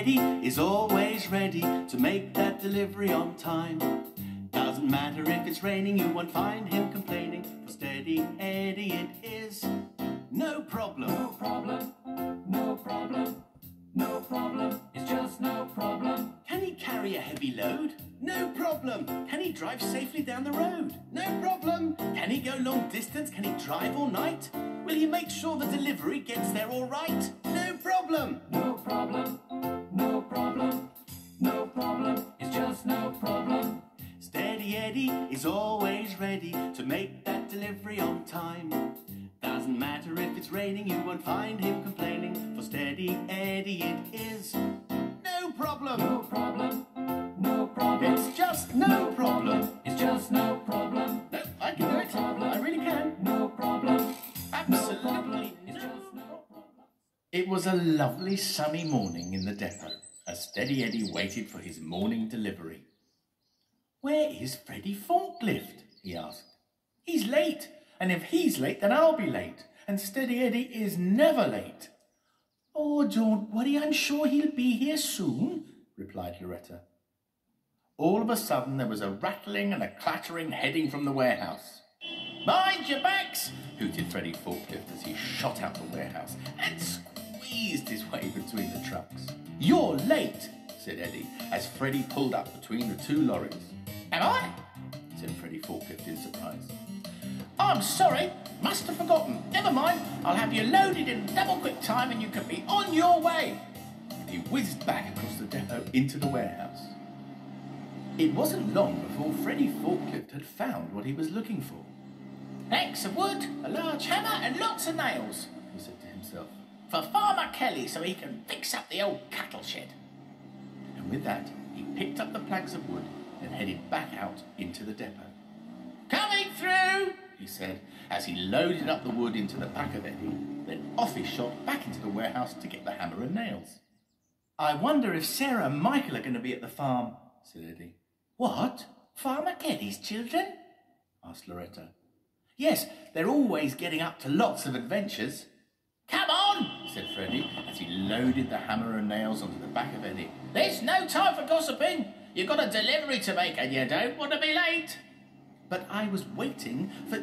Eddie is always ready to make that delivery on time. Doesn't matter if it's raining, you won't find him complaining. For Steady Eddie it is no problem. No problem, no problem, no problem, it's just no problem. Can he carry a heavy load? No problem. Can he drive safely down the road? No problem. Can he go long distance? Can he drive all night? Will he make sure the delivery gets there all right? No problem. No problem, no problem, no problem, it's just no problem. Steady Eddie is always ready to make that delivery on time. Doesn't matter if it's raining, you won't find him complaining. For Steady Eddie it is no problem. No problem, no problem, It's just no problem. it's just no problem. No, I can do it. I really can. No problem, Absolutely it's no just no problem. problem. It was a lovely sunny morning in the depot as Steady Eddie waited for his morning delivery. "Where is Freddie Forklift?" he asked. "He's late, and if he's late, then I'll be late, and Steady Eddie is never late." "Oh, don't worry, I'm sure he'll be here soon," replied Loretta. All of a sudden there was a rattling and a clattering heading from the warehouse. "Mind your backs!" hooted Freddie Forklift as he shot out the warehouse and squeezed his way between the trucks. "You're late," said Eddie as Freddie pulled up between the two lorries. "Am I?" said Freddie Forklift in surprise. "I'm sorry, must have forgotten. Never mind, I'll have you loaded in double quick time and you can be on your way." And he whizzed back across the depot into the warehouse. It wasn't long before Freddie Forklift had found what he was looking for. "Planks of wood, a large hammer and lots of nails," he said to himself, "for Farmer Kelly so he can fix up the old cattle shed." And with that, he picked up the planks of wood and headed back out into the depot. "Coming through," he said, as he loaded up the wood into the back of Eddie, then off he shot back into the warehouse to get the hammer and nails. "I wonder if Sarah and Michael are going to be at the farm," said Eddie. "What? Farmer Kelly's children?" asked Loretta. "Yes, they're always getting up to lots of adventures." "Come on," said Freddie, as he loaded the hammer and nails onto the back of Eddie. "There's no time for gossiping. You've got a delivery to make and you don't want to be late." "But I was waiting for..."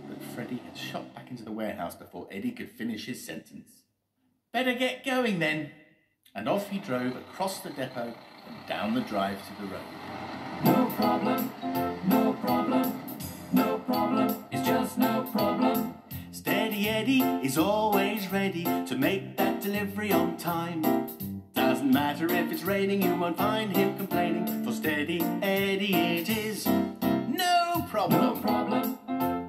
But Freddie had shot back into the warehouse before Eddie could finish his sentence. "Better get going then." And off he drove across the depot and down the drive to the road. No problem, no problem, no problem, it's just no problem. Steady Eddie is always ready to make that delivery on time. Doesn't matter if it's raining, you won't find him complaining. For Steady Eddie it is no problem. No problem,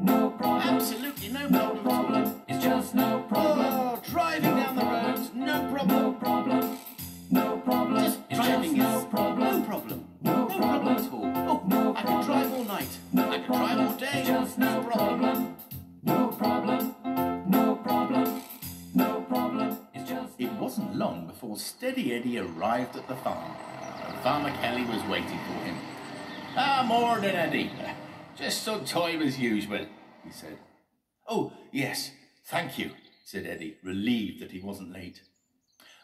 no problem, Absolutely no no problem at all. problem, it's just no problem. Oh, driving down the roads, no No problem. problem, no problem, Just it's driving just is no problem. no problem. No No problem problem. at all. Oh, No I could problem. drive all night. No I could drive all day. It's just no problem, no problem, no problem, no problem, it's just It wasn't long before Steady Eddie arrived at the farm, and Farmer Kelly was waiting for him. "Morning, Eddie. Just on time as usual," he said. "Oh, yes, thank you," said Eddie, relieved that he wasn't late.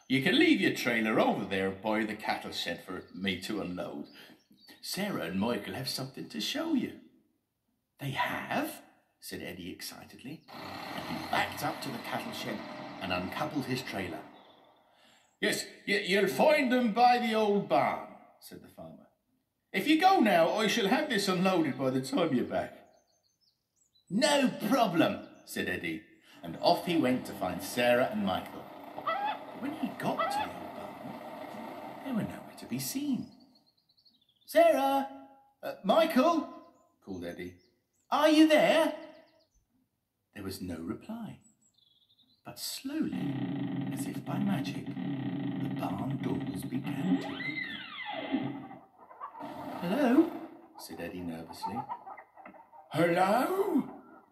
"You can leave your trailer over there by the cattle shed for me to unload. Sarah and Michael have something to show you." "They have?" said Eddie excitedly, and he backed up to the cattle shed and uncoupled his trailer. "Yes, you'll find them by the old barn," said the farmer. "If you go now, I shall have this unloaded by the time you're back." "No problem," said Eddie, and off he went to find Sarah and Michael. But when he got to the old barn, they were nowhere to be seen. "Sarah! Michael!" called Eddie. "Are you there?" There was no reply. But slowly, as if by magic, the barn doors began to open. "Hello?" said Eddie nervously. "Hello?"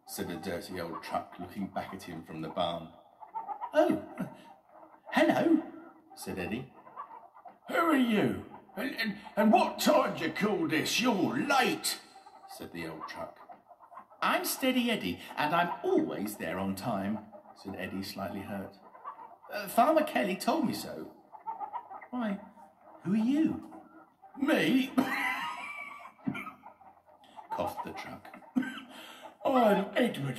said a dirty old truck, looking back at him from the barn. "Oh, hello," said Eddie. "Who are you? And what time do you call this? You're late," said the old truck. "I'm Steady Eddie, and I'm always there on time," said Eddie, slightly hurt. "Farmer Kelly told me so." Why, who are you? Me? Coughed the truck. I'm Edward,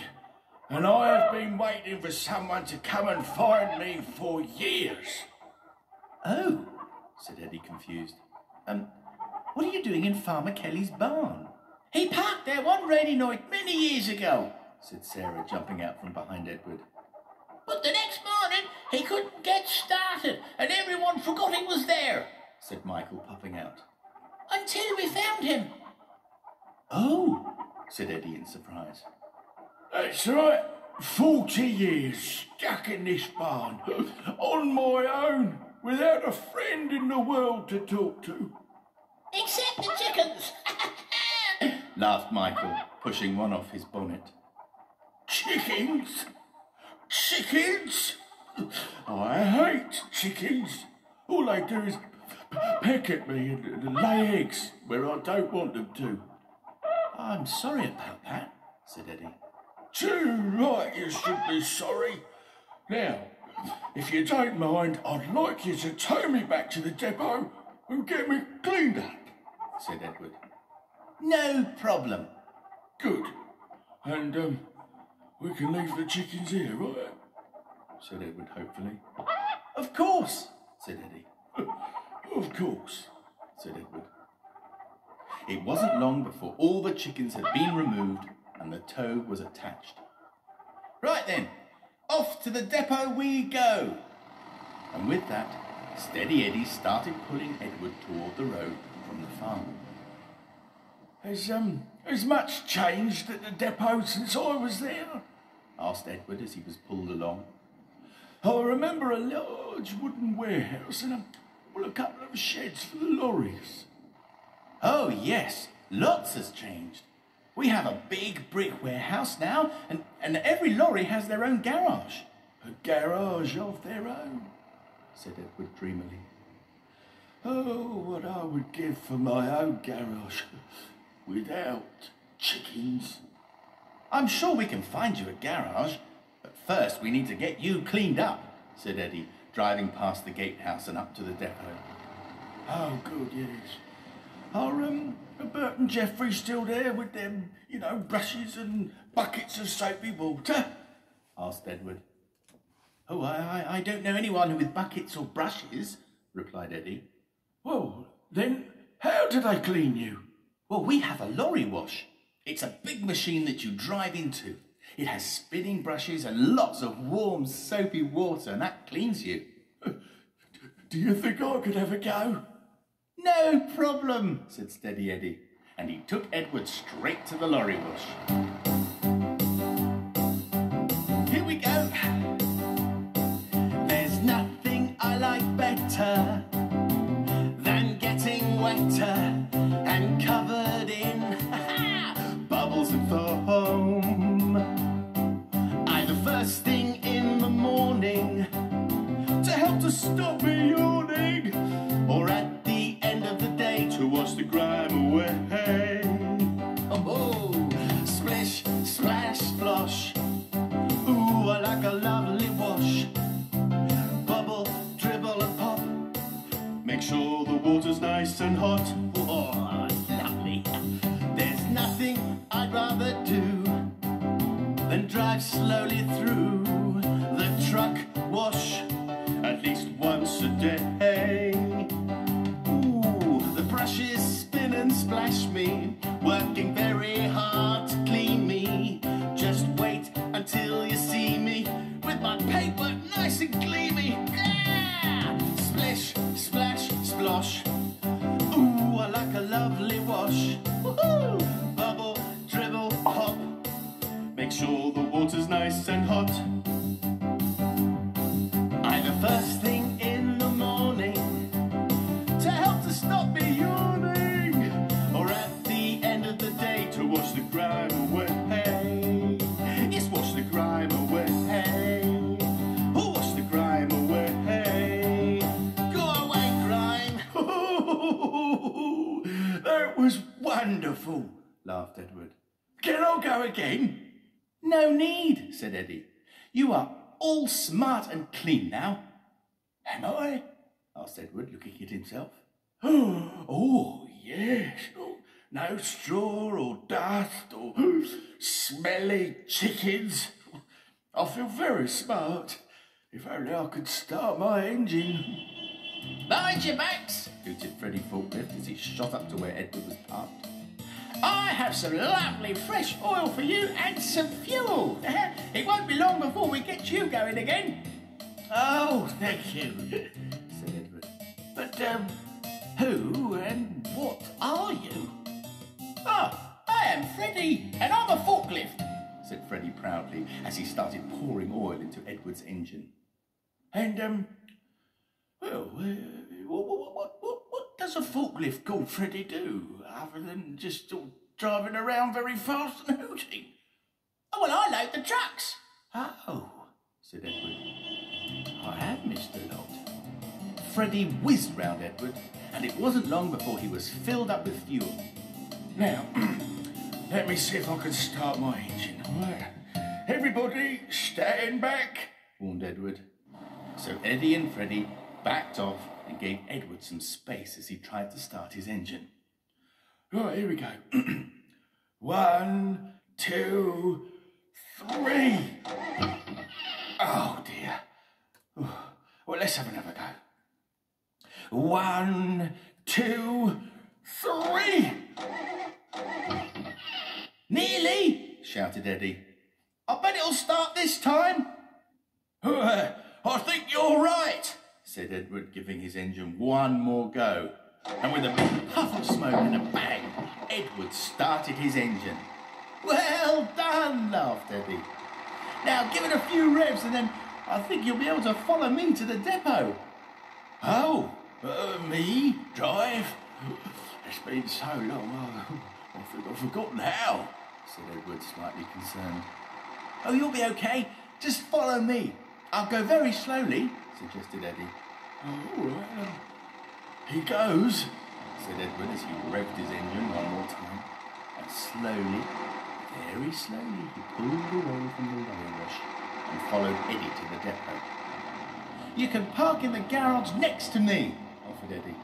and I have been waiting for someone to come and find me for years. Oh, said Eddie, confused. What are you doing in Farmer Kelly's barn? He parked there one rainy night many years ago, said Sarah, jumping out from behind Edward. but the next morning he couldn't get started, and everyone forgot he was there, said Michael, popping out. until we found him. Oh, said Eddie in surprise. That's right, 40 years stuck in this barn, on my own, without a friend in the world to talk to. Except the chickens, Laughed Michael, pushing one off his bonnet. Chickens? Chickens? I hate chickens. All they do is peck at me and lay eggs where I don't want them to. I'm sorry about that, said Eddie. Too right you should be sorry. Now, if you don't mind, I'd like you to tow me back to the depot and get me cleaned up, said Edward. No problem. Good. And, we can leave the chickens here, right? said Edward hopefully. Of course, said Eddie. Of course, said Edward. It wasn't long before all the chickens had been removed and the tow was attached. Right then, off to the depot we go. And with that, Steady Eddie started pulling Edward toward the road from the farm. Has much changed at the depot since I was there? Asked Edward as he was pulled along. I remember a large wooden warehouse and a couple of sheds for the lorries. Oh yes, lots has changed. We have a big brick warehouse now, and every lorry has their own garage. A garage of their own, said Edward dreamily. Oh, what I would give for my own garage without chickens. I'm sure we can find you a garage, but first we need to get you cleaned up, said Eddie, driving past the gatehouse and up to the depot. Oh, good, yes. Are Bert and Geoffrey still there with them, brushes and buckets of soapy water? Asked Edward. Oh, I don't know anyone with buckets or brushes, replied Eddie. Well, then how do they clean you? Well, we have a lorry wash. It's a big machine that you drive into. It has spinning brushes and lots of warm, soapy water, and that cleans you. Do you think I could have a go? No problem, said Steady Eddie, and he took Edward straight to the lorry wash. Here we go. There's nothing I like better than getting wetter and covered in bubbles and foam. Either first thing in the morning to help to stop me yawning, or at the end of the day to wash the grime away. Oh, splish, splash, splosh. Ooh, I like a lovely wash. Bubble, dribble and pop. Make sure the water's nice and hot. Oh, lovely. There's nothing I'd rather do than drive slowly through the truck wash at least once a day. Ooh, the brushes spin and splash me, working very hard to clean me. Just wait until you see me with my paper nice and gleamy. Yeah! Splish, splash, splosh. Ooh, I like a lovely wash. Woohoo! Bubble, dribble, pop. Make sure the water's nice and hot. Either first thing in the morning to help to stop me yawning, or at the end of the day to wash the grime away. Yes, wash the grime away. Oh, wash the grime away. Go away, grime. That was wonderful, laughed Edward. Can I go again? No need, said Eddie. You are all smart and clean now. Am I? asked Edward, looking at himself. Oh, yes. Oh, no straw or dust or smelly chickens. I feel very smart. If only I could start my engine. Mind your backs, hooted Freddie Forklift as he shot up to where Edward was parked. I have some lovely fresh oil for you and some fuel. It won't be long before we get you going again. Oh, thank you, said Edward. But, who and what are you? Oh, I am Freddie, and I'm a forklift, said Freddie proudly as he started pouring oil into Edward's engine. And, well, what does a forklift called Freddie do, other than just driving around very fast and hooting? Oh, well, I load the trucks. Oh, said Edward. I have missed a lot. Freddie whizzed round Edward, and it wasn't long before he was filled up with fuel. Now, let me see if I can start my engine. All right. Everybody, stand back, warned Edward. So Eddie and Freddie backed off and gave Edward some space as he tried to start his engine. Right, here we go. 1, 2, 3. Oh, dear. Well, let's have another go. 1, 2, 3. Nearly, shouted Eddie. I bet it'll start this time. I think you're right, said Edward, giving his engine one more go. And with a big puff of smoke and a bang, Edward started his engine. Well done, laughed Eddie. Now give it a few revs and then I think you'll be able to follow me to the depot. Oh, me? Drive? It's been so long, I think I've forgotten how, said Edward, slightly concerned. Oh, you'll be okay. Just follow me. I'll go very slowly, suggested Eddie. Oh, all right. He goes, said Edward as he revved his engine one more time. And slowly, very slowly, he pulled away from the lower rush and followed Eddie to the depot. You can park in the garage next to me, offered Eddie.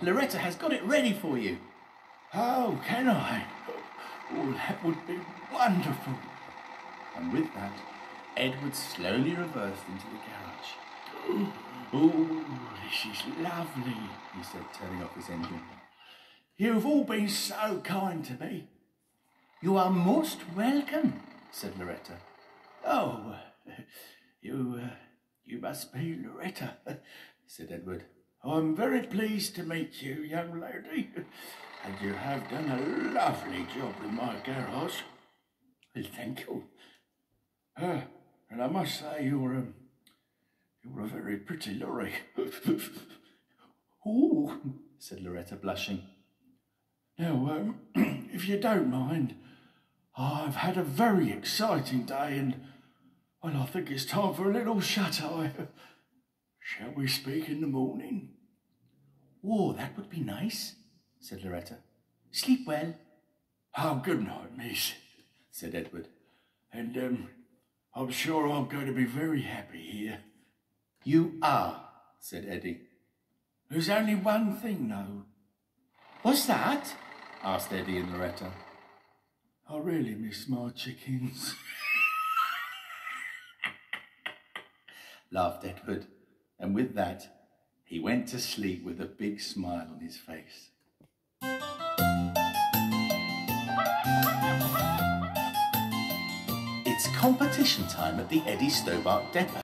Loretta has got it ready for you. Oh, can I? Oh, that would be wonderful. And with that, Edward slowly reversed into the garage. Oh, this is lovely, he said, turning off his engine. You've all been so kind to me. You are most welcome, said Loretta. Oh, you must be Loretta, said Edward. I'm very pleased to meet you, young lady, and you have done a lovely job in my garage. Well, thank you. And I must say you're a very pretty lorry. Ooh, said Loretta, blushing. Now, if you don't mind, I've had a very exciting day and, well, I think it's time for a little shut-eye. Shall we speak in the morning? Oh, that would be nice, said Loretta. Sleep well. Oh, good night, miss, said Edward. And, I'm sure I'm going to be very happy here. You are, said Eddie. There's only one thing, though. What's that? Asked Eddie and Loretta. I really miss my chickens. Laughed Edward, and with that, he went to sleep with a big smile on his face. It's competition time at the Eddie Stobart depot.